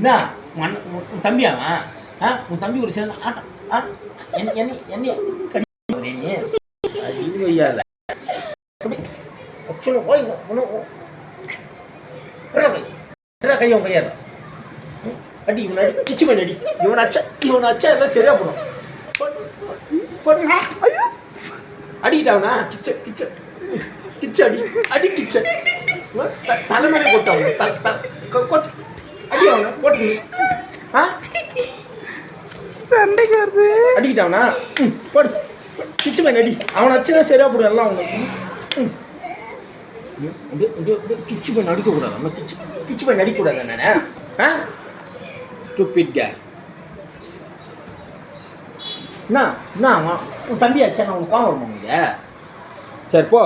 என்ன உன் தம்பியாவன்? உன் தம்பி ஒரு சேர்ந்து என்ன ஐயோ ஐயால கையை உன் கையாரு அடி இவனை கிச்சு பண்ணி அடி இவனை அச்சா எல்லாம் சரியா போடும் அடிக்கிட்டாவனா கிச்ச அடி கிச்ச தலைமையில கொட்டவன் அடி அவனை போட்டு சண்டைக்கு வருது. அடிக்கிட்டாவனா போடு கிச்சு பண்ணி அடி அவனை அச்சுதான் சரியா போடும் எல்லாம் அவனுக்கு கிச்சு பண்ணி அடிக்கக்கூடாது அவனை கிச்சு பண்ணி அடிக்கக்கூடாது நானே ஸ்டூபிட் கே என்ன உன் தம்பி ஆச்சா நான் உனக்கு கோவம் வருமா உனக்கு? சரி போ.